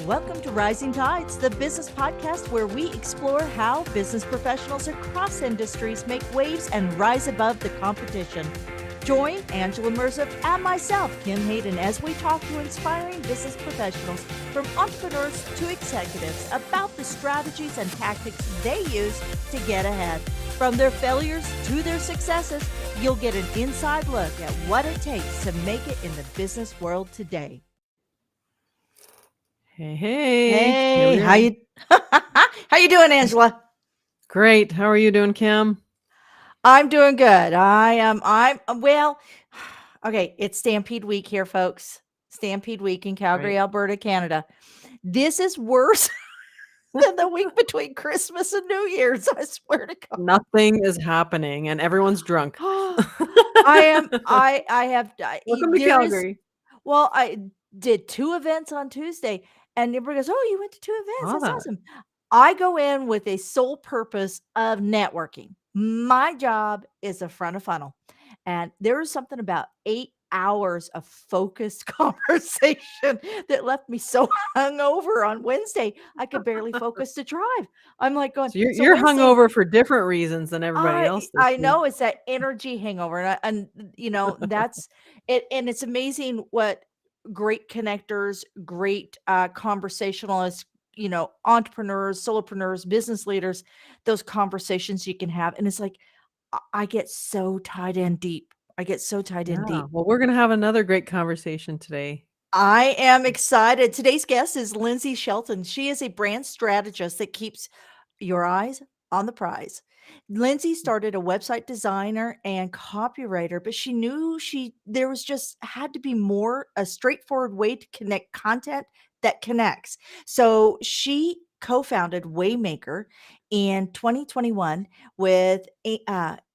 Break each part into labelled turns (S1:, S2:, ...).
S1: Welcome to Rising Tides, the business podcast where we explore how business professionals across industries make waves and rise above the competition. Join Angela Merziff and myself, Kim Hayden, as we talk to inspiring business professionals from entrepreneurs to executives about the strategies and tactics they use to get ahead. From their failures to their successes, you'll get an inside look at what it takes to make it in the business world today.
S2: Hey,
S1: how you how you doing, Angela?
S2: Great. How are you doing, Kim?
S1: I'm doing good. Well, okay, it's Stampede Week here, folks. Stampede Week in Calgary,
S2: Right.
S1: Alberta, Canada. This is worse than the week between Christmas and New Year's, I swear to God.
S2: Nothing is happening and everyone's drunk.
S1: I have
S2: Welcome to Calgary.
S1: I did 2 events on Tuesday and everybody goes, "Oh, you went to 2 events. That's
S2: That.
S1: awesome." I go in with a sole purpose of networking. My job is a front of funnel. And there was something about 8 hours of focused conversation that left me so hungover on Wednesday. I could barely focus to drive. I'm like going,
S2: So you're
S1: Wednesday,
S2: hungover for different reasons than everybody else this
S1: I
S2: week.
S1: know it's that energy hangover, and you know that's it. And it's amazing what great connectors, great conversationalists, entrepreneurs, solopreneurs, business leaders, those conversations you can have, and it's like I get so tied in deep. I get so tied in deep.
S2: Well, we're going to have another great conversation today.
S1: I am excited. Today's guest is Linsey Shelton. She is a brand strategist that keeps your eyes on the prize. Linsey started a website designer and copywriter, but she knew there was just had to be more a straightforward way to connect content that connects. So she co-founded Waymaker in 2021 with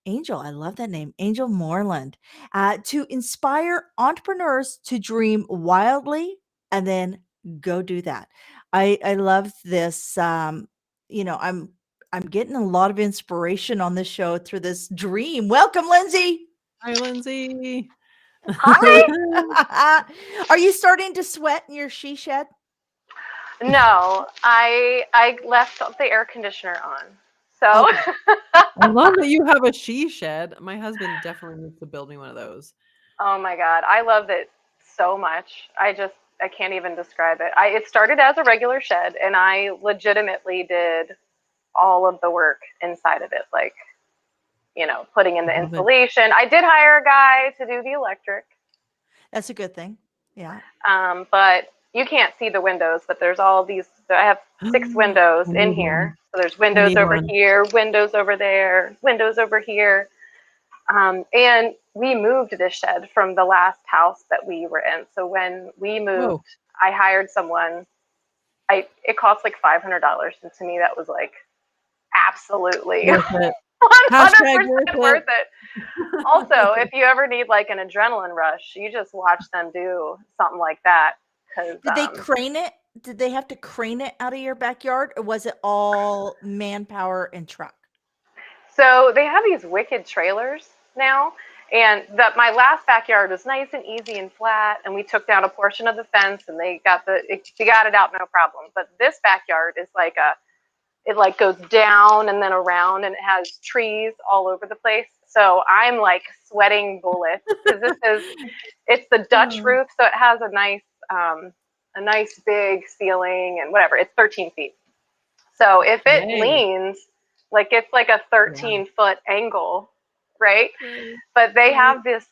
S1: Angel. I love that name, Angel Moreland, to inspire entrepreneurs to dream wildly and then go do that. I love this. I'm getting a lot of inspiration on this show through this dream. Welcome, Linsey.
S2: Hi, Linsey.
S1: Hi. Are you starting to sweat in your she shed?
S3: No, I left the air conditioner on. So
S1: Okay.
S2: I love that you have a she shed. My husband definitely needs to build me one of those.
S3: Oh my God, I love it so much. I can't even describe it. It started as a regular shed, and I legitimately did all of the work inside of it, like, putting in the
S2: Love it.
S3: insulation. I did hire a guy to do the electric.
S1: That's a good thing. Yeah.
S3: But you can't see the windows, but there's all these. I have 6 windows in here. So there's windows over here, windows over there, windows over here. And we moved this shed from the last house that we were in. So when we moved, I hired someone. It cost like $500, and to me that was like absolutely 100% worth it. Also, if you ever need like an adrenaline rush, you just watch them do something like that.
S1: Did they crane it? Did they have to crane it out of your backyard, or was it all manpower and truck?
S3: So they have these wicked trailers now, and my last backyard was nice and easy and flat, and we took down a portion of the fence, and they got it out no problem. But this backyard is like it like goes down and then around, and it has trees all over the place. So I'm like sweating bullets because it's the Dutch roof, so it has a nice big ceiling and whatever. It's 13 feet. So if it leans, like it's like a 13-foot angle, right? But they have this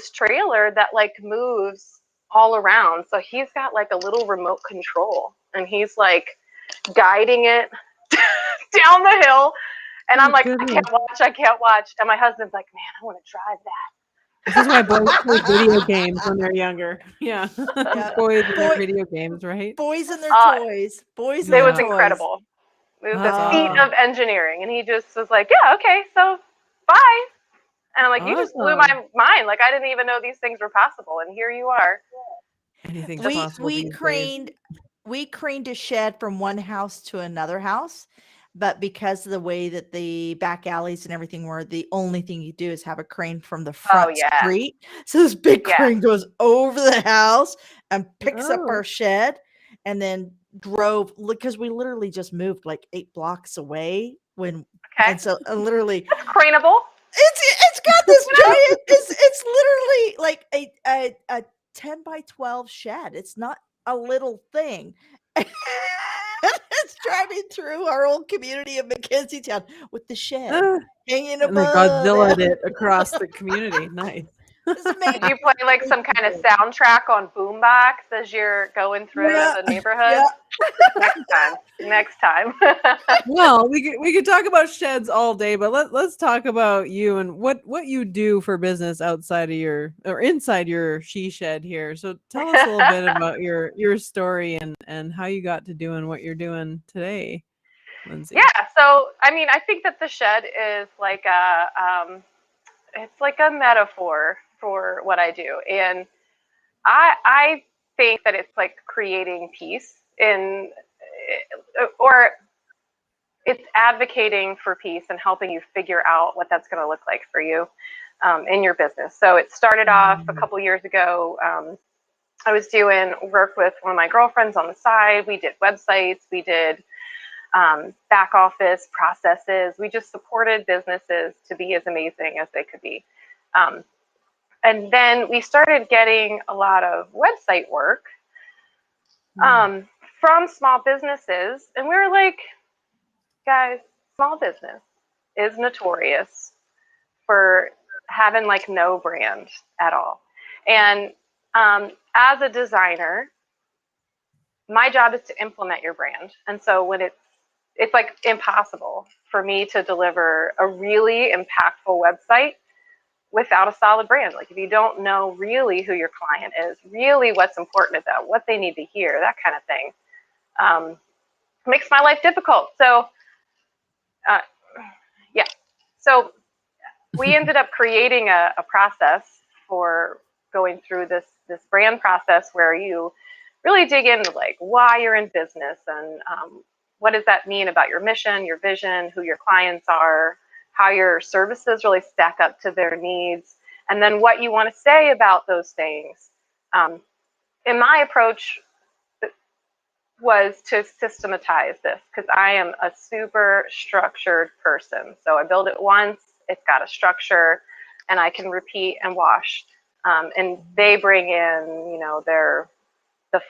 S3: trailer that like moves all around. So he's got like a little remote control, and he's like guiding it down the hill. And I'm like, I can't watch. And my husband's like, man, I want to drive that.
S2: This is why boys play video games when they're younger. Yeah. Boys and their video games, right?
S1: Boys and their toys. Boys and their toys.
S3: It was incredible. It was a feat of engineering. And he just was like, yeah, okay, so bye. And I'm like, you just blew my mind. Like, I didn't even know these things were possible. And here you are.
S2: Anything's possible.
S1: We craned a shed from one house to another house. But because of the way that the back alleys and everything were, the only thing you do is have a crane from the front street. So this big crane goes over the house and picks up our shed. and then drove, because we literally just moved like 8 blocks away when,
S3: Okay.
S1: and so literally
S3: That's craneable.
S1: it's got this giant, it's literally like a 10 by 12 shed. It's not a little thing. It's driving through our old community of McKenzie Town with the shed hanging
S2: And then
S1: above.
S2: Godzilla it across the community. Nice.
S1: It's amazing.
S3: Did you play like some kind of soundtrack on boombox as you're going through the neighborhood?
S1: Yeah.
S3: Next time.
S2: Well, we could talk about sheds all day, but let's talk about you and what you do for business outside of your or inside your she shed here. So tell us a little bit about your story and how you got to doing what you're doing today, Linsey.
S3: Yeah, so I mean, I think that the shed is like it's like a metaphor for what I do, and I think that it's like creating peace or it's advocating for peace and helping you figure out what that's going to look like for you in your business. So it started off a couple years ago. I was doing work with one of my girlfriends on the side. We did websites, we did back office processes. We just supported businesses to be as amazing as they could be. And then we started getting a lot of website work from small businesses. And we were like, guys, small business is notorious for having like no brand at all. And as a designer, my job is to implement your brand. And so when it's like impossible for me to deliver a really impactful website without a solid brand. Like if you don't know really who your client is, really what's important about what they need to hear, that kind of thing, makes my life difficult. So yeah, so we ended up creating a process for going through this brand process where you really dig into like why you're in business and what does that mean about your mission, your vision, who your clients are, how your services really stack up to their needs, and then what you want to say about those things. In my approach was to systematize this because I am a super structured person. So I build it once, it's got a structure, and I can repeat and wash. And they bring in, you know, the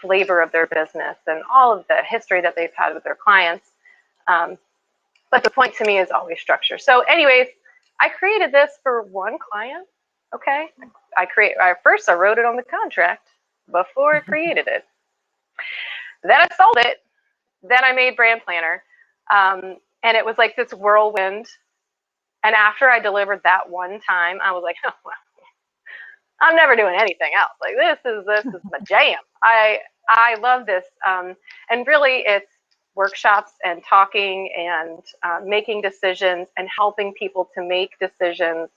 S3: flavor of their business and all of the history that they've had with their clients. But the point to me is always structure. So anyways, I created this for one client. Okay. I wrote it on the contract before I created it. Then I sold it. Then I made Brand Planner. And it was like this whirlwind. And after I delivered that one time, I was like, oh, well, I'm never doing anything else. Like this is my jam. I love this. And really it's workshops and talking and making decisions and helping people to make decisions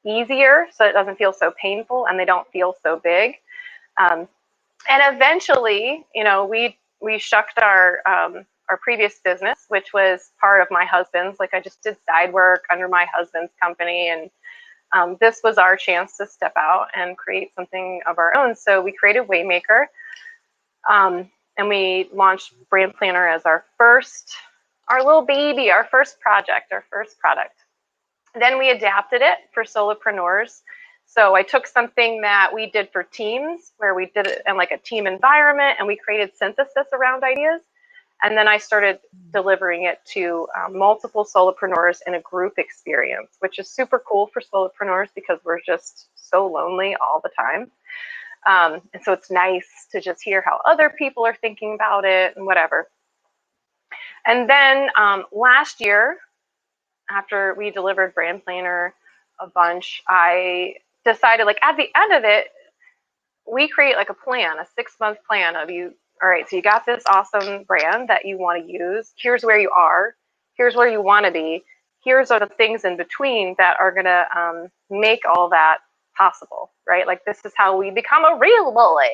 S3: easier so it doesn't feel so painful and they don't feel so big. And eventually, you know, we shucked our previous business, which was part of my husband's. Like I just did side work under my husband's company, and this was our chance to step out and create something of our own. So we created Waymaker, and we launched Brand Planner as our little baby, our first project, our first product. Then we adapted it for solopreneurs. So I took something that we did for teams, where we did it in like a team environment, and we created synthesis around ideas. And then I started delivering it to multiple solopreneurs in a group experience, which is super cool for solopreneurs because we're just so lonely all the time. And so it's nice to just hear how other people are thinking about it and whatever. And then last year, after we delivered Brand Planner a bunch, I decided, like at the end of it, we create like a plan, a 6-month plan of you. All right, so you got this awesome brand that you want to use. Here's where you are. Here's where you want to be. Here's are the things in between that are going to make all that possible, right? Like this is how we become a real boy,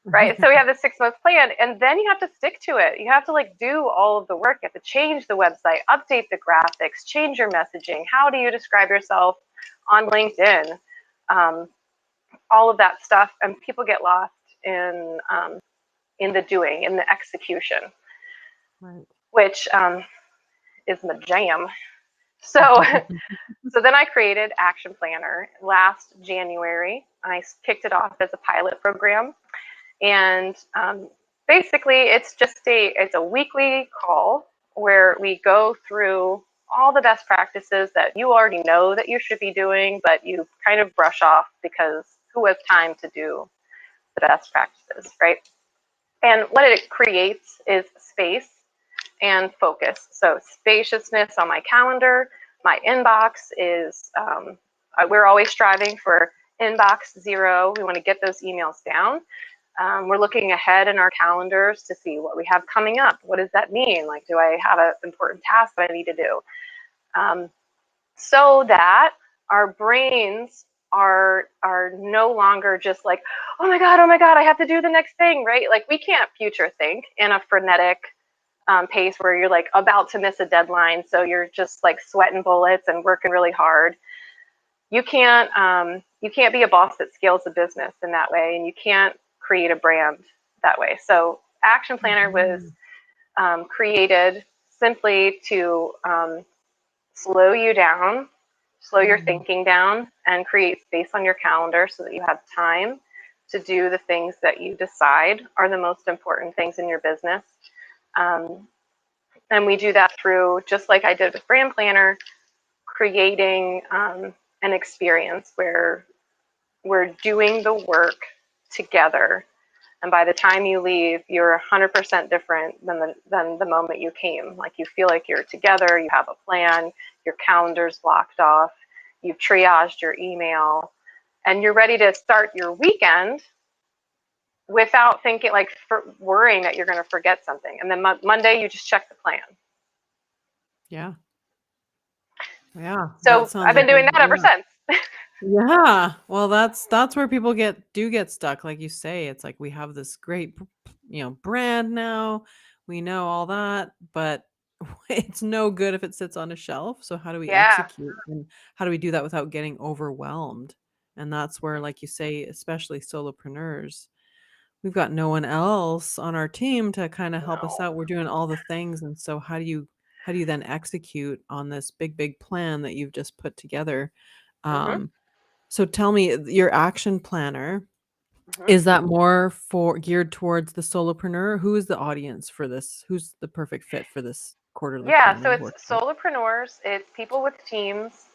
S3: right? So we have this 6-month plan, and then you have to stick to it. You have to like do all of the work. You have to change the website, update the graphics, change your messaging. How do you describe yourself on LinkedIn? All of that stuff, and people get lost in in the doing, in the execution,
S2: Right.
S3: which is my jam. So, so then I created Action Planner last January. I kicked it off as a pilot program, and basically it's a weekly call where we go through all the best practices that you already know that you should be doing, but you kind of brush off because who has time to do the best practices, right? And what it creates is space and focus. So spaciousness on my calendar. My inbox is, we're always striving for inbox 0. We want to get those emails down. We're looking ahead in our calendars to see what we have coming up. What does that mean? Like, do I have an important task that I need to do? So that our brains are no longer just like, oh my God, I have to do the next thing, right? Like, we can't future think in a frenetic pace where you're like about to miss a deadline, so you're just like sweating bullets and working really hard. You can't be a boss that scales a business in that way, and you can't create a brand that way. So Action Planner was created simply to slow you down, slow your thinking down, and create space on your calendar so that you have time to do the things that you decide are the most important things in your business. And we do that through, just like I did with Brand Planner, creating an experience where we're doing the work together. And by the time you leave, you're 100% different than the moment you came. Like, you feel like you're together, you have a plan, your calendar's blocked off, you've triaged your email, and you're ready to start your weekend without thinking, like, worrying that you're going to forget something. And then Monday, you just check the plan.
S2: Yeah. Yeah.
S3: So I've been doing that ever since.
S2: Yeah. Well, that's where people get stuck. Like you say, it's like, we have this great, brand now. We know all that, but it's no good if it sits on a shelf. So how do we execute, and how do we do that without getting overwhelmed? And that's where, like you say, especially solopreneurs, we've got no one else on our team to kind of help us out. We're doing all the things. And so how do you then execute on this big plan that you've just put together? So tell me, your Action Planner, is that more geared towards the solopreneur? Who is the audience for this? Who's the perfect fit for this quarterly planning?
S3: So it's solopreneurs, it's people with teams.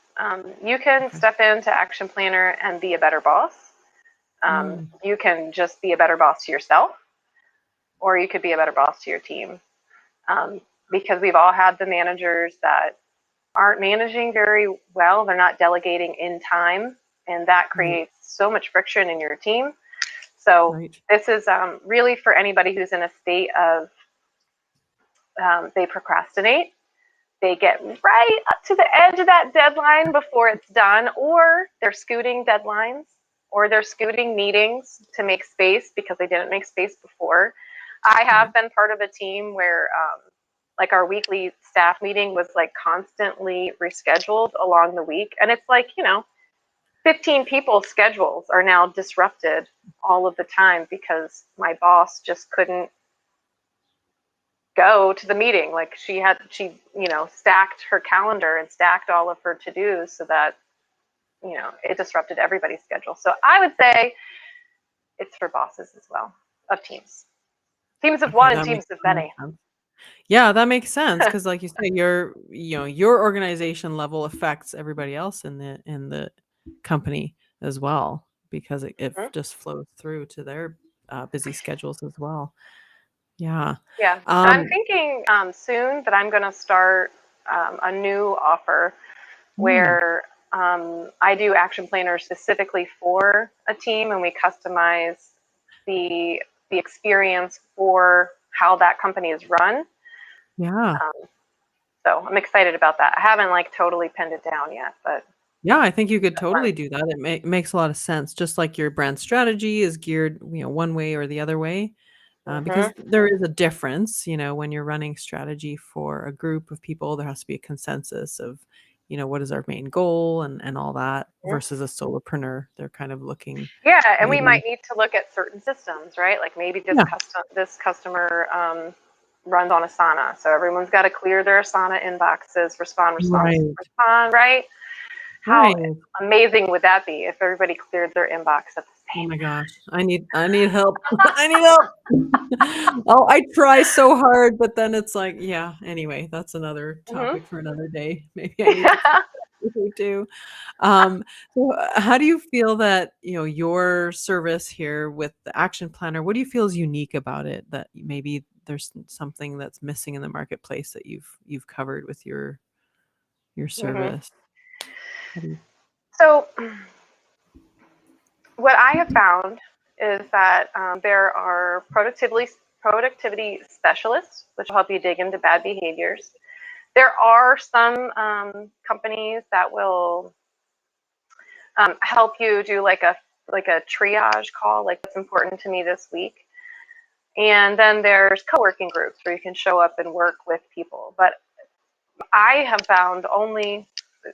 S3: You can step into Action Planner and be a better boss. You can just be a better boss to yourself, or you could be a better boss to your team. Because we've all had the managers that aren't managing very well. They're not delegating in time, and that creates so much friction in your team. So this is really for anybody who's in a state of they procrastinate. They get right up to the edge of that deadline before it's done, or they're scooting deadlines, or they're scooting meetings to make space because they didn't make space before. I have been part of a team where like our weekly staff meeting was like constantly rescheduled along the week. And it's like, 15 people's schedules are now disrupted all of the time because my boss just couldn't go to the meeting. Like, she stacked her calendar and stacked all of her to-dos so that, it disrupted everybody's schedule. So I would say it's for bosses as well, of teams. Teams of one and teams of many.
S2: Yeah, that makes sense, because like you say, your organization level affects everybody else in the company as well, because it just flows through to their busy schedules as well. Yeah.
S3: Yeah. I'm thinking soon that I'm going to start a new offer where I do Action Planners specifically for a team, and we customize the experience for how that company is run.
S2: Yeah.
S3: So I'm excited about that. I haven't totally pinned it down yet, but
S2: yeah, I think you could totally do that. It makes a lot of sense. Just like your brand strategy is geared, one way or the other way, because there is a difference. When you're running strategy for a group of people, there has to be a consensus of, what is our main goal and all that versus a solopreneur. They're kind of looking.
S3: Yeah, and we
S2: maybe-
S3: might need to look at certain systems, right? Like maybe this customer runs on Asana, so everyone's got to clear their Asana inboxes, respond, right? How amazing would that be if everybody cleared their inbox at the same time?
S2: Oh my gosh, I need help. I need help. Oh, I try so hard, but then it's like, yeah. Anyway, that's another topic for another day. Maybe I need to too. So how do you feel that your service here with the action planner? What do you feel is unique about it that maybe there's something that's missing in the marketplace that you've covered with your service?
S3: So what I have found is that there are productivity specialists, which will help you dig into bad behaviors. There are some companies that will help you do like a triage call, like what's important to me this week. And then there's co-working groups where you can show up and work with people. But I have found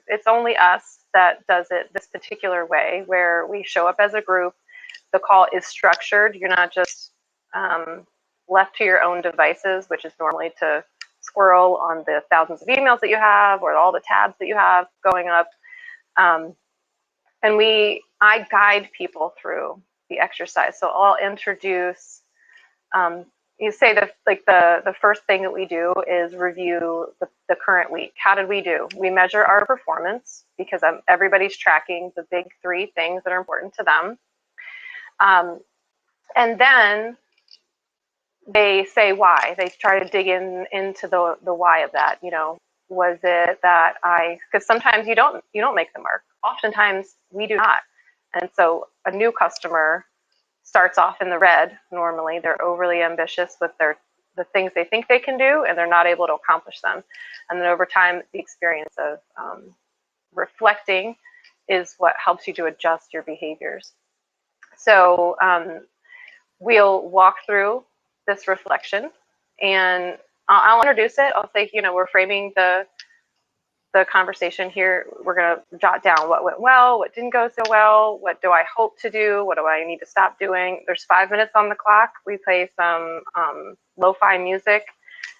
S3: it's only us that does it this particular way, where we show up as a group. The call is structured. You're not just left to your own devices, which is normally to squirrel on the thousands of emails that you have or all the tabs that you have going up. And I guide people through the exercise. So I'll introduce, you say the first thing that we do is review the current week. How did we do? We measure our performance because everybody's tracking the big 3 things that are important to them. And then they say why. They try to dig into the why of that. Was it that because sometimes you don't make the mark. Oftentimes we do not. And so a new customer starts off in the red. Normally they're overly ambitious with the things they think they can do, and they're not able to accomplish them. And then over time, the experience of reflecting is what helps you to adjust your behaviors. So we'll walk through this reflection, and I'll introduce it. I'll say, we're framing the conversation here. We're going to jot down what went well, what didn't go so well, what do I hope to do, what do I need to stop doing. There's 5 minutes on the clock. We play some lo-fi music,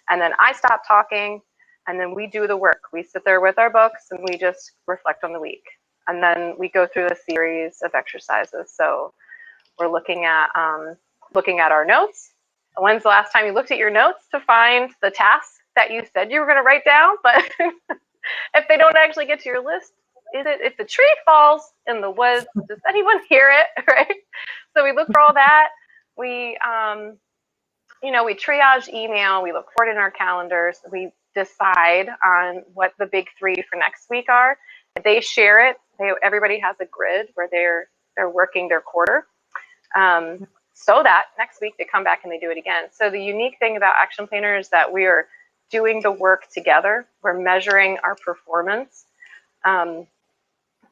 S3: and then I stop talking, and then we do the work. We sit there with our books, and we just reflect on the week. And then we go through a series of exercises. So we're looking at our notes. When's the last time you looked at your notes to find the tasks that you said you were going to write down, but if they don't actually get to your list? If the tree falls in the woods, does anyone hear it? Right? So we look for all that. We we triage email. We look for it in our calendars. We decide on what the big 3 for next week are. They share it. Everybody has a grid where they're working their quarter. So that next week they come back and they do it again. So the unique thing about Action Planner is that we are doing the work together. We're measuring our performance, and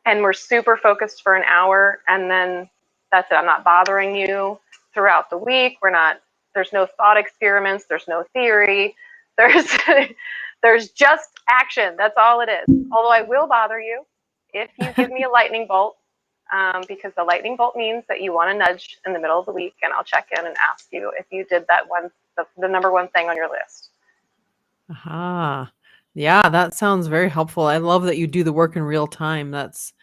S3: we're super focused for an hour, and then that's it. I'm not bothering you throughout the week. There's no thought experiments. There's no theory. There's just action. That's all it is. Although I will bother you if you give me a lightning bolt, because the lightning bolt means that you want to nudge in the middle of the week, and I'll check in and ask you if you did that the number 1 thing on your list.
S2: Aha. Yeah, that sounds very helpful. I love that you do the work in real time. That's,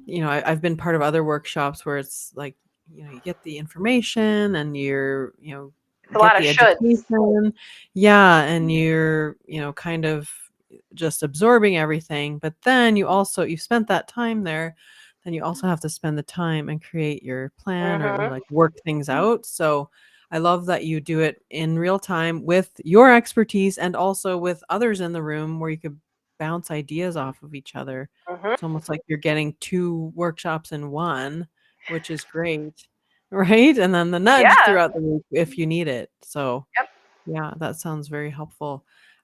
S2: I've been part of other workshops where it's like, you get the information and you're,
S3: It's a lot of shoulds.
S2: Yeah, and you're, kind of just absorbing everything. But then you've spent that time there. Then you also have to spend the time and create your plan or like work things out. So I love that you do it in real time with your expertise and also with others in the room where you could bounce ideas off of each other. It's almost like you're getting 2 workshops in one, which is great. Right? And then the nudge throughout the week if you need it. So yeah, that sounds very helpful.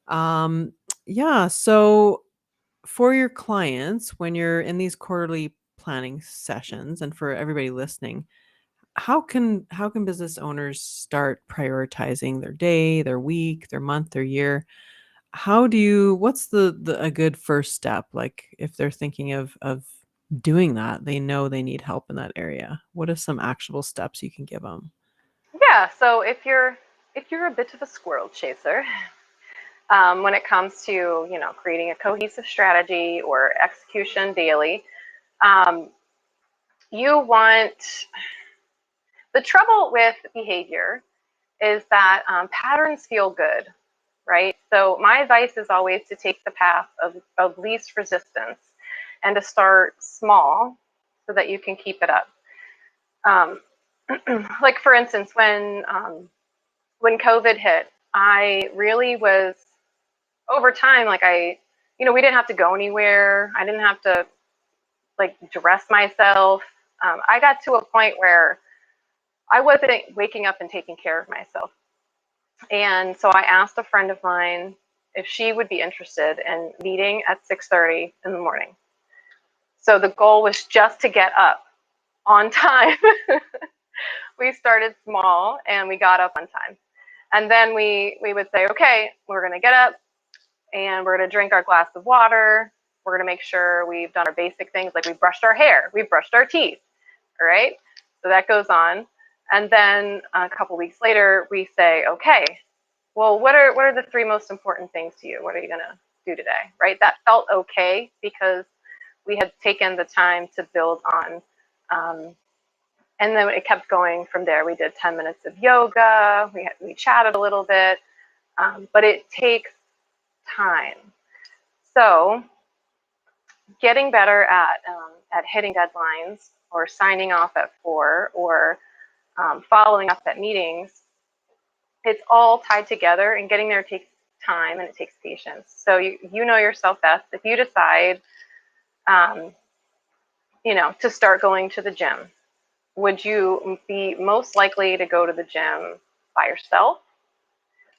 S2: So for your clients, when you're in these quarterly planning sessions, and for everybody listening, how can business owners start prioritizing their day, their week, their month, their year what's the a good first step? Like if they're thinking of doing that, they know they need help in that area. What are some actionable steps you can give them?
S3: Yeah. So if you're a bit of a squirrel chaser, when it comes to creating a cohesive strategy or execution daily, um, you want the trouble with behavior is that patterns feel good, right? So my advice is always to take the path of least resistance and to start small so that you can keep it up. Um, like for instance, when COVID hit, I really was over time, like we didn't have to go anywhere. I didn't have to like dress myself. I got to a point where I wasn't waking up and taking care of myself. And so I asked a friend of mine if she would be interested in meeting at 6:30 in the morning. So the goal was just to get up on time. We started small and we got up on time. And then we would say, okay, we're going to get up and we're going to drink our glass of water. We're going to make sure we've done our basic things, like we brushed our hair, we brushed our teeth, all right? So that goes on. And then a couple weeks later, we say, okay, well, what are the three most important things to you? What are you going to do today, right? That felt okay because we had taken the time to build on. And then it kept going from there. We did 10 minutes of yoga. We chatted a little bit, but it takes time. So getting better at hitting deadlines or signing off at 4 or following up at meetings, it's all tied together, and getting there takes time and it takes patience. So you know yourself best. If you decide, to start going to the gym, would you be most likely to go to the gym by yourself?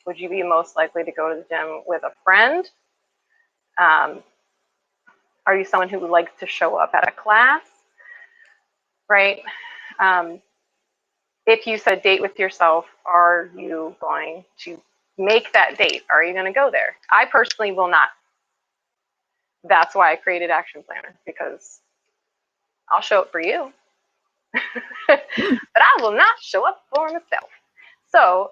S3: Would you be most likely to go to the gym with a friend? Are you someone who likes to show up at a class, right? If you set a date with yourself, are you going to make that date? Are you going to go there? I personally will not. That's why I created Action Planner, because I'll show up for you, but I will not show up for myself. So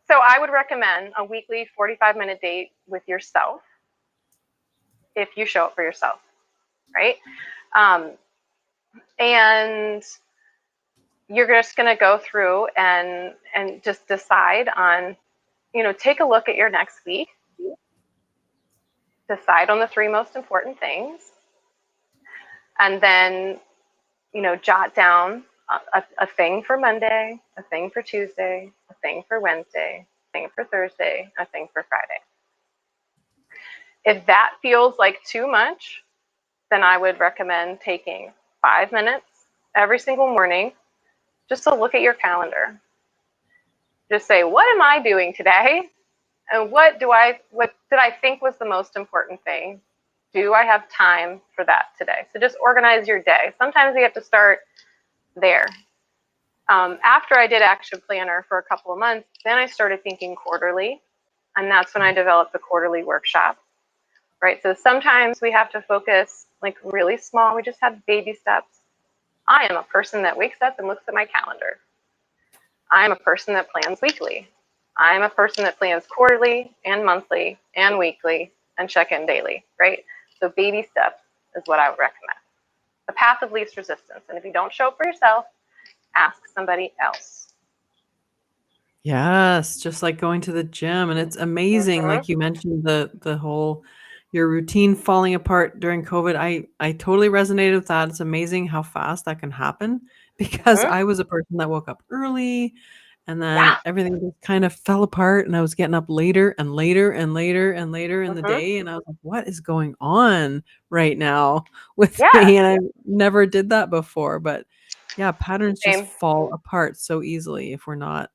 S3: so I would recommend a weekly 45-minute date with yourself if you show up for yourself, right? And you're just going to go through and just decide on, take a look at your next week, decide on the three most important things, and then, jot down a thing for Monday, a thing for Tuesday, a thing for Wednesday, a thing for Thursday, a thing for Friday. If that feels like too much, then I would recommend taking 5 minutes every single morning just to look at your calendar. Just say, what am I doing today? And what did I think was the most important thing? Do I have time for that today? So just organize your day. Sometimes you have to start there. After I did Action Planner for a couple of months, then I started thinking quarterly, and that's when I developed the quarterly workshop, right? So sometimes we have to focus like really small. We just have baby steps. I am a person that wakes up and looks at my calendar. I am a person that plans weekly. I am a person that plans quarterly and monthly and weekly and check in daily, right? So baby steps is what I would recommend. The path of least resistance. And if you don't show up for yourself, ask somebody else.
S2: Yes, just like going to the gym. And it's amazing, like you mentioned, the whole your routine falling apart during COVID. I totally resonated with that. It's amazing how fast that can happen, because I was a person that woke up early and then everything just kind of fell apart, and I was getting up later and later and later and later in the day, and I was like, what is going on right now with me? And I never did that before. But yeah, patterns just fall apart so easily if we're not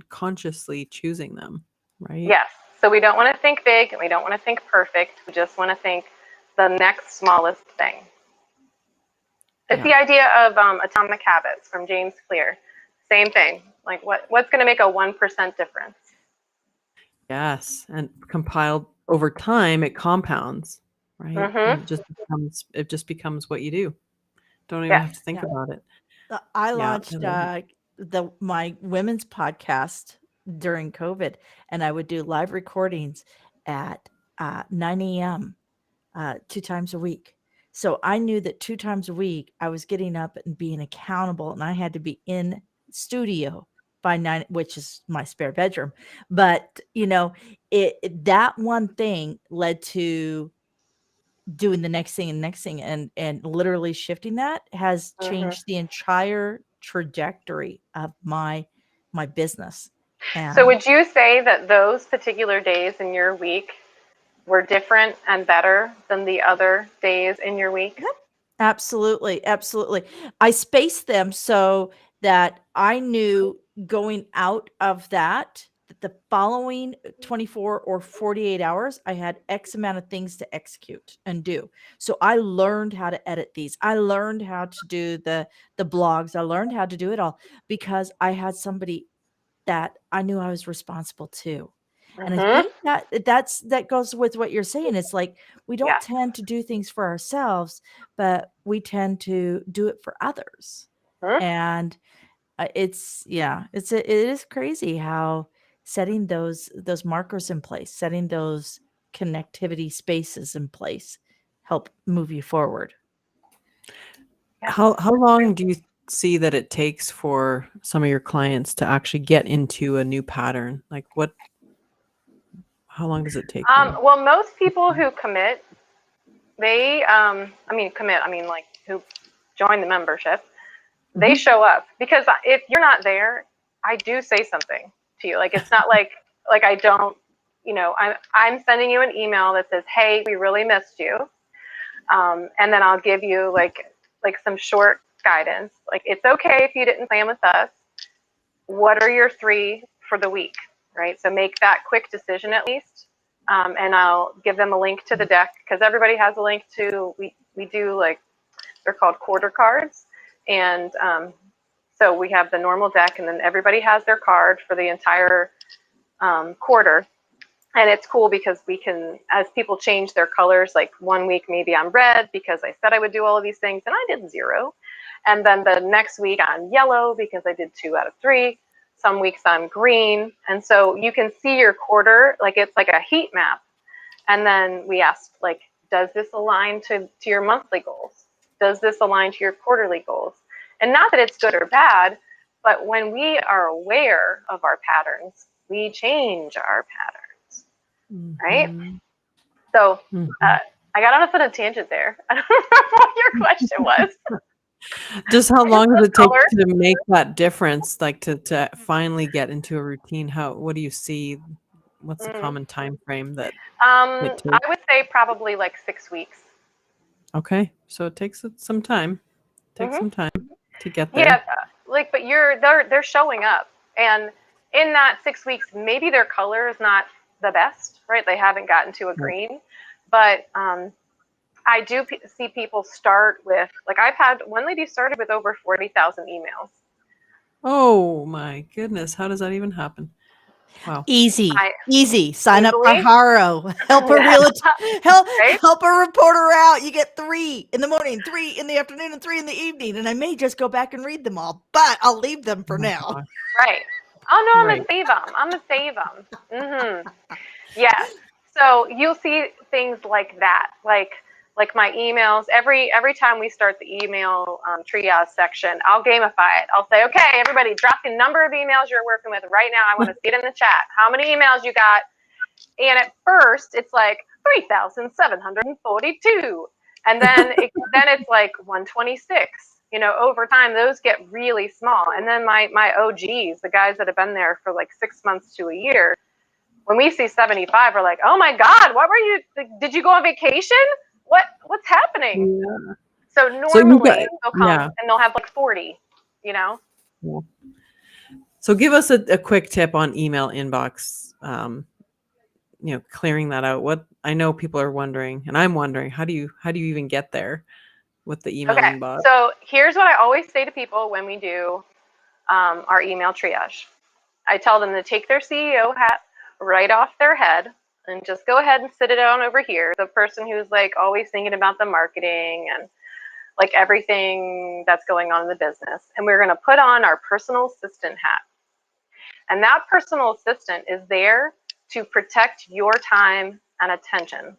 S2: consciously choosing them, right?
S3: Yes. So we don't want to think big and we don't want to think perfect. We just want to think the next smallest thing. It's the idea of Atomic Habits from James Clear. Same thing. Like what's going to make a 1% difference?
S2: Yes, and compiled over time, it compounds, right?
S3: Mm-hmm.
S2: And it just becomes what you do. Don't even
S3: Yes.
S2: have to think
S1: Yeah.
S2: about it.
S1: I
S2: Yeah, I
S1: launched
S2: love it.
S1: my women's podcast during COVID, and I would do live recordings at 9 a.m. 2 times a week. So I knew that 2 times a week I was getting up and being accountable, and I had to be in studio by 9, which is my spare bedroom. But that one thing led to doing the next thing and next thing, and literally shifting that has
S3: Mm-hmm.
S1: changed the entire trajectory of my business.
S3: So
S1: And
S3: would you say that those particular days in your week were different and better than the other days in your week?
S1: yep, absolutely, absolutely. I spaced them so that I knew going out of that the following 24 or 48 hours, I had X amount of things to execute and do. So I learned how to edit these. I learned how to do the blogs. I learned how to do it all because I had somebody that I knew I was responsible to. And I
S3: Mm-hmm.
S1: think that goes with what you're saying. It's like we don't
S3: Yeah.
S1: tend to do things for ourselves, but we tend to do it for others.
S3: Mm-hmm.
S1: And it is crazy how setting those markers in place, setting those connectivity spaces in place help move you forward.
S3: Yeah.
S2: How long do you see that it takes for some of your clients to actually get into a new pattern? Like how long does it take them?
S3: Well, most people who commit, I mean, like who join the membership, they
S2: Mhm.
S3: show up because if you're not there, I do say something to you. Like it's not like I don't, I'm sending you an email that says, "Hey, we really missed you," and then I'll give you like some short guidance. Like it's okay if you didn't plan with us. What are your 3 for the week, right? So make that quick decision at least. And I'll give them a link to the deck because everybody has a link to, we do like, they're called quarter cards. And so we have the normal deck and then everybody has their card for the entire quarter. And it's cool because we can, as people change their colors, like one week maybe I'm red because I said I would do all of these things and I did 0. And then the next week I'm yellow because I did 2 out of 3. Some weeks I'm green. And so you can see your quarter, like it's like a heat map. And then we asked, like, does this align to your monthly goals? Does this align to your quarterly goals? And not that it's good or bad, but when we are aware of our patterns, we change our patterns, right?
S2: Mhm.
S3: So
S2: Mhm.
S3: I got on a bit of tangent there. I don't remember what your question was.
S2: Just how
S3: I just
S2: long does
S3: love
S2: it take
S3: color.
S2: to make that difference? Like to finally get into a routine? What do you see? What's the
S3: Mm.
S2: common time frame that it
S3: I
S2: takes?
S3: would say probably like 6 weeks.
S2: Okay, so it takes some time. Takes
S3: Hmm.
S2: some time to get
S3: Yeah,
S2: there.
S3: like, but they're showing up, and in that 6 weeks, maybe their color is not the best, right? They haven't gotten to a
S2: Right.
S3: green, but I do see people start with, like, I've had one lady started with over 40,000 emails.
S2: Oh my goodness, how does that even happen? Wow.
S1: Easy,
S3: I
S1: easy. Sign up for
S3: easily,
S1: Haro. Help a
S3: yeah,
S1: realtor.
S3: right?
S1: Help a reporter out. You get 3 in the morning, 3 in the afternoon, and 3 in the evening. And I may just go back and read them all, but I'll leave them
S2: Oh
S1: for
S2: my
S1: now.
S2: gosh.
S3: Right. Oh no, I'm
S2: Right.
S3: gonna save them. I'm gonna save them. Mm-hmm. Yes. So you'll see things like that, like my emails. Every time we start the email triage section, I'll gamify it. I'll say, okay, everybody, drop the number of emails you're working with right now. I want to see it in the chat. How many emails you got? And at first, it's like 3,742, and then it's like 126. Over time, those get really small. And then my OGs, the guys that have been there for like 6 months to a year, when we see 75, we're like, oh my God, what were you, did you go on vacation? What's happening?
S2: Yeah.
S3: So
S2: So you got
S3: normally they'll come
S2: yeah.
S3: and they'll have like 40, you know?
S2: Yeah. So give us a quick tip on email inbox. Clearing that out. What I know people are wondering, and I'm wondering, how do you even get there with the email
S3: Okay,
S2: inbox?
S3: so here's what I always say to people when we do our email triage. I tell them to take their CEO hat right off their head and just go ahead and sit it on over here. The person who's like always thinking about the marketing and like everything that's going on in the business. And we're going to put on our personal assistant hat. And that personal assistant is there to protect your time and attention.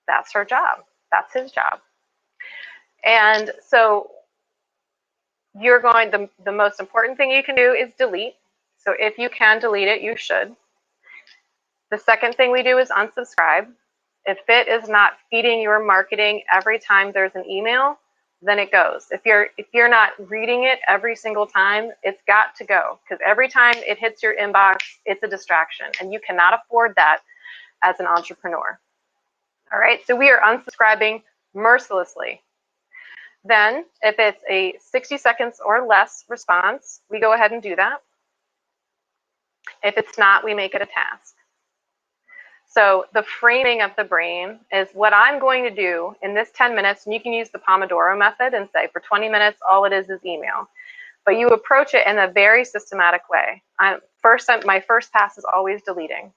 S3: That's her job. That's his job. And so you're going, the most important thing you can do is delete. So if you can delete it, you should. The second thing we do is unsubscribe. If it is not feeding your marketing every time there's an email, then it goes. If you're not reading it every single time, it's got to go, because every time it hits your inbox, it's a distraction, and you cannot afford that as an entrepreneur. All right, so we are unsubscribing mercilessly. Then, if it's a 60 seconds or less response, we go ahead and do that. If it's not, we make it a task. So the framing of the brain is what I'm going to do in this 10 minutes, and you can use the Pomodoro method and say for 20 minutes, all it is email. But you approach it in a very systematic way. My first pass is always deleting.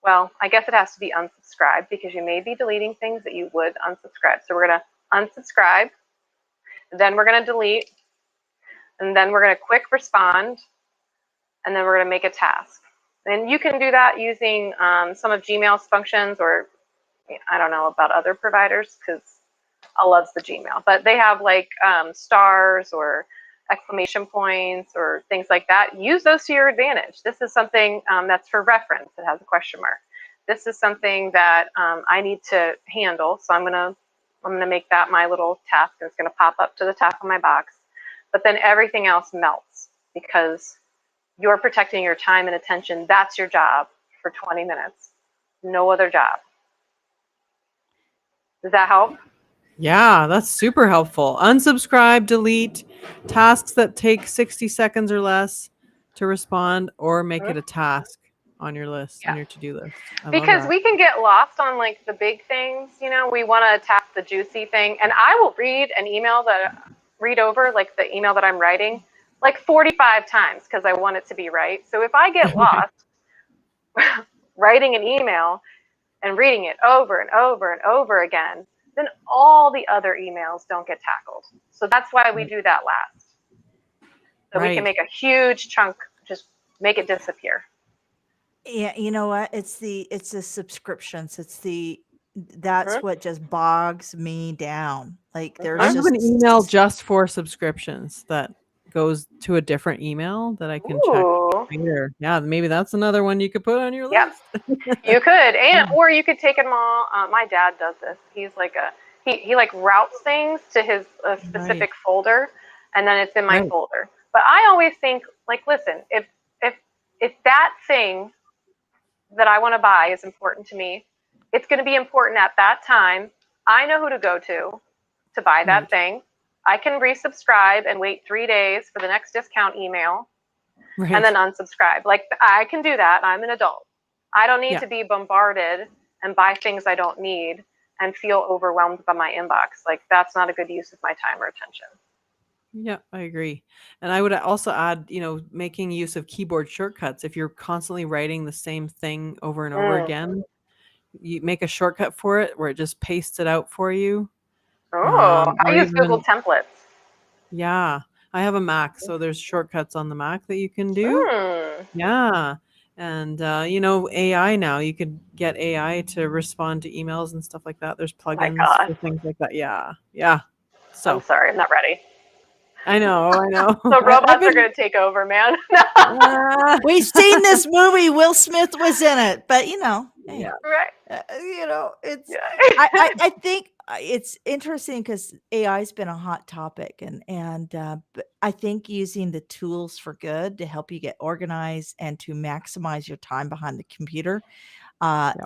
S3: Well, I guess it has to be unsubscribed, because you may be deleting things that you would unsubscribe. So we're going to unsubscribe, then we're going to delete, and then we're going to quick respond, and then we're going to make a task. And you can do that using some of Gmail's functions, or I don't know about other providers, because I love the Gmail, but they have like stars or exclamation points or things like that. Use those to your advantage. This is something that's for reference. It has a question mark. This is something that I need to handle, so I'm gonna make that my little task, and it's gonna pop up to the top of my box. But then everything else melts, because you're protecting your time and attention. That's your job for 20 minutes. No other job. Does that help?
S2: Yeah, that's super helpful. Unsubscribe, delete, tasks that take 60 seconds or less to respond, or make it a task on your list, on your to-do list.
S3: Because we can get lost on like the big things, we want to attack the juicy thing. And I will read an email read over like the email that I'm writing like 45 times, because I want it to be right. So if I get lost writing an email and reading it over and over and over again, then all the other emails don't get tackled. So that's why we do that last. So we can make a huge chunk, just make it disappear.
S1: Yeah, you know what? It's the subscriptions. That's what just bogs me down. Like
S2: I
S1: there's
S2: have
S1: just
S2: an email just for subscriptions that goes to a different email that I can check later. Yeah, maybe that's another one you could put on your list.
S3: You could, or you could take them all. My dad does this. He's like he like routes things to his specific folder, and then it's in my folder. But I always think, like, listen, if that thing that I want to buy is important to me, it's going to be important at that time. I know who to go to buy that thing. I can resubscribe and wait 3 days for the next discount email, and then unsubscribe. Like, I can do that. I'm an adult. I don't need to be bombarded and buy things I don't need and feel overwhelmed by my inbox. Like, that's not a good use of my time or attention.
S2: Yeah, I agree. And I would also add, making use of keyboard shortcuts. If you're constantly writing the same thing over and over again, you make a shortcut for it where it just pastes it out for you.
S3: I use Google Templates.
S2: Yeah, I have a Mac, so there's shortcuts on the Mac that you can do. Yeah. And, AI now, you could get AI to respond to emails and stuff like that. There's plugins for things like that. Yeah. Yeah. So
S3: I'm sorry, I'm not ready.
S2: I know.
S3: The robots are going to take over, man.
S1: We've seen this movie. Will Smith was in it, but hey, it's. I think it's interesting because AI has been a hot topic, and but I think using the tools for good to help you get organized and to maximize your time behind the computer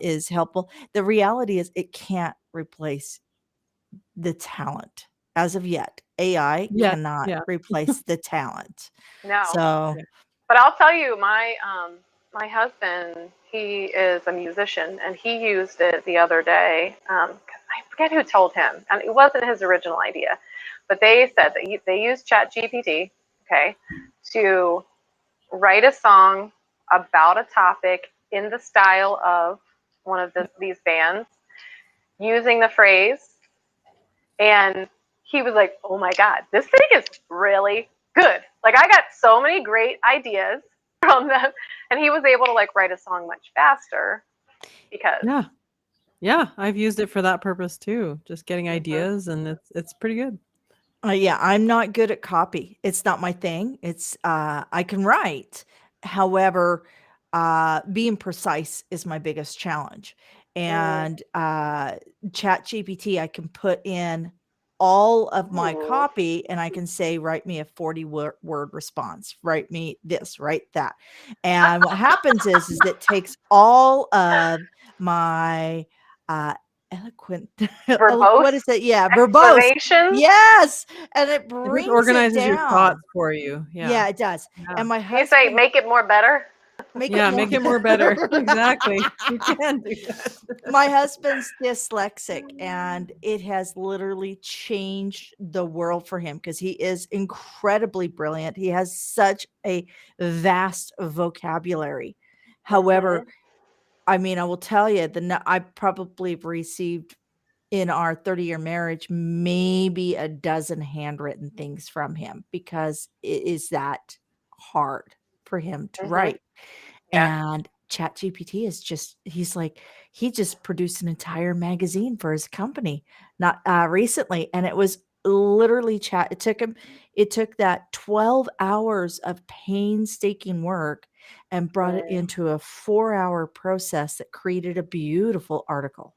S1: is helpful. The reality is it can't replace the talent as of yet. AI cannot replace the talent.
S3: No.
S1: So,
S3: but I'll tell you, my husband, he is a musician, and he used it the other day. I forget who told him, and it wasn't his original idea, but they said that they used ChatGPT, okay, to write a song about a topic in the style of one of these bands, using the phrase. And he was like, oh my God, this thing is really good. Like, I got so many great ideas from them. And he was able to like write a song much faster because.
S2: Yeah, I've used it for that purpose too. Just getting ideas, and it's pretty good.
S1: Yeah, I'm not good at copy. It's not my thing. I can write. However, being precise is my biggest challenge. And Chat GPT, I can put in all of my copy and I can say, write me a 40 word response, write me this, write that. And what happens is it takes all of my eloquent, what is
S3: Verbose
S1: it? Yeah, verbose.
S3: explanations.
S1: Yes, and it
S2: It just
S1: brings it
S2: organizes your
S1: down.
S2: thoughts for you.
S1: Yeah, it does.
S2: Yeah.
S1: And my
S3: You say,
S1: husband
S3: make it more better.
S1: make
S2: Make it more better. Exactly. You can do that.
S1: My husband's dyslexic, and it has literally changed the world for him because he is incredibly brilliant. He has such a vast vocabulary. However, I mean, I will tell you, I probably have received in our 30-year marriage maybe a dozen handwritten things from him because it is that hard for him to write.
S3: Yeah.
S1: And ChatGPT is he just produced an entire magazine for his company not recently, and it was literally chat. It took that 12 hours of painstaking work and brought it into a 4-hour process that created a beautiful article.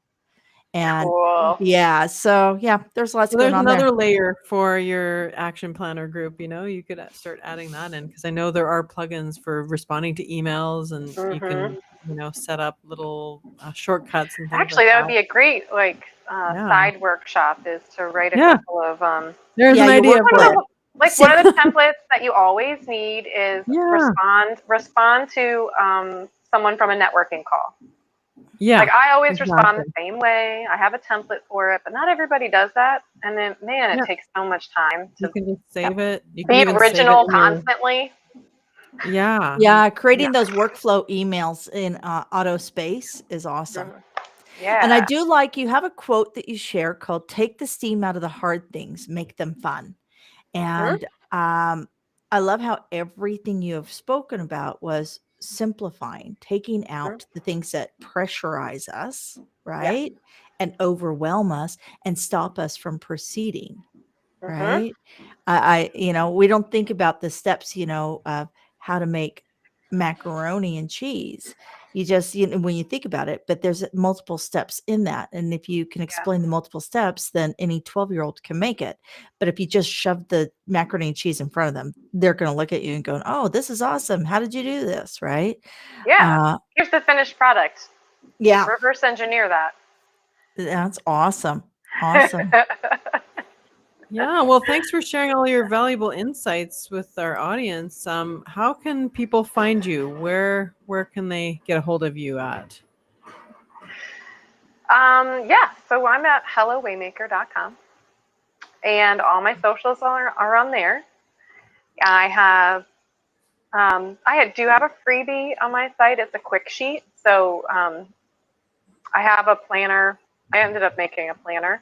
S1: And
S3: Cool.
S1: yeah, so yeah, there's lots
S2: So
S1: going
S2: there's
S1: on there.
S2: another layer for your action planner group. You could start adding that in, because I know there are plugins for responding to emails, and you can set up little shortcuts and things.
S3: Actually,
S2: like
S3: that would be a great side workshop, is to write a couple of
S2: There's an idea for it.
S3: like one of the templates that you always need is respond to someone from a networking call.
S2: Yeah.
S3: Like, I always respond the same way. I have a template for it, but not everybody does that. And then, man, it takes so much time to
S2: You can just save it. You
S3: be
S2: can even
S3: original
S2: save it
S3: constantly.
S1: Yeah, creating those workflow emails in auto space is awesome.
S3: Yeah.
S1: And I do like, you have a quote that you share called "Take the steam out of the hard things, make them fun." And I love how everything you have spoken about was simplifying, taking out the things that pressurize us, right? And overwhelm us and stop us from proceeding, right? We don't think about the steps, of how to make macaroni and cheese. You just, when you think about it, but there's multiple steps in that. And if you can explain the multiple steps, then any 12-year-old can make it. But if you just shove the macaroni and cheese in front of them, they're going to look at you and go, oh, this is awesome. How did you do this? Right?
S3: Yeah. Here's the finished product.
S1: Yeah.
S3: Reverse engineer that.
S1: That's awesome. Awesome.
S2: Yeah, well, thanks for sharing all your valuable insights with our audience. How can people find you? Where can they get a hold of you at?
S3: So I'm at hellowaymaker.com, and all my socials are on there. I do have a freebie on my site. It's a quick sheet. So I have a planner. I ended up making a planner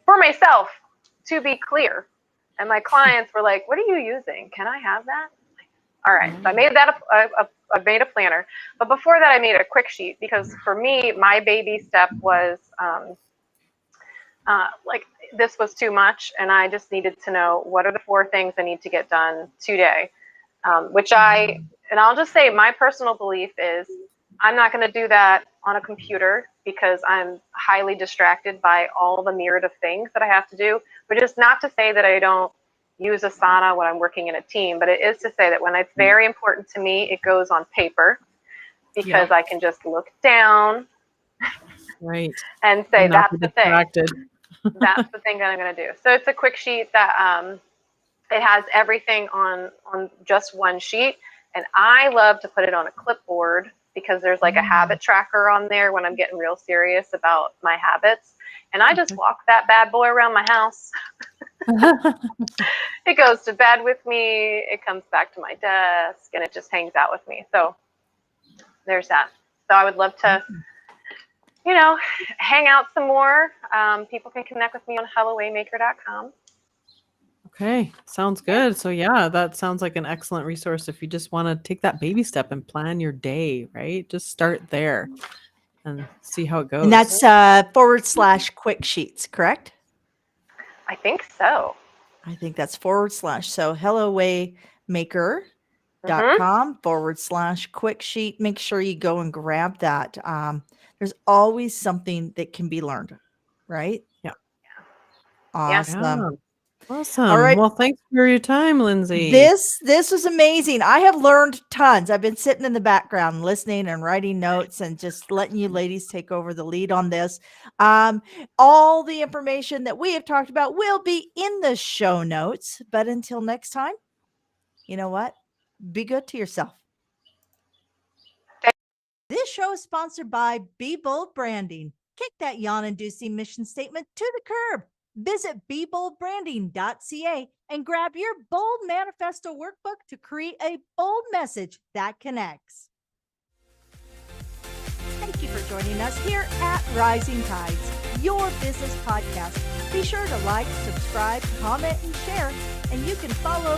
S3: for myself, to be clear. And my clients were like, what are you using? Can I have that? All right. So I made that I made a planner. But before that, I made a quick sheet, because for me, my baby step was this was too much. And I just needed to know, what are the 4 things I need to get done today? And I'll just say, my personal belief is I'm not going to do that on a computer, because I'm highly distracted by all the myriad of things that I have to do. But just not to say that I don't use Asana when I'm working in a team, but it is to say that when it's very important to me, it goes on paper, because I can just look down and say, that's the thing. That's the thing that I'm going to do. So it's a quick sheet that it has everything on just one sheet. And I love to put it on a clipboard, because there's like a habit tracker on there when I'm getting real serious about my habits. And I just walk that bad boy around my house. It goes to bed with me. It comes back to my desk, and it just hangs out with me. So there's that. So I would love to, hang out some more. People can connect with me on hellowaymaker.com.
S2: Okay, sounds good. So yeah, that sounds like an excellent resource if you just want to take that baby step and plan your day, right? Just start there and see how it goes.
S1: And that's /quick sheets, correct?
S3: I think so.
S1: I think that's / So hellowaymaker.com /quick sheet. Make sure you go and grab that. There's always something that can be learned, right?
S2: Yeah.
S1: Awesome.
S2: Yeah. Awesome.
S1: All right.
S2: Well, thanks for your time, Linsey.
S1: This was amazing. I have learned tons. I've been sitting in the background listening and writing notes and just letting you ladies take over the lead on this. All the information that we have talked about will be in the show notes. But until next time, you know what? Be good to yourself. This show is sponsored by Be Bold Branding. Kick that yawn-inducing mission statement to the curb. Visit BeBoldBranding.ca and grab your Bold Manifesto workbook to create a bold message that connects. Thank you for joining us here at Rising Tides, your business podcast. Be sure to like, subscribe, comment, and share, and you can follow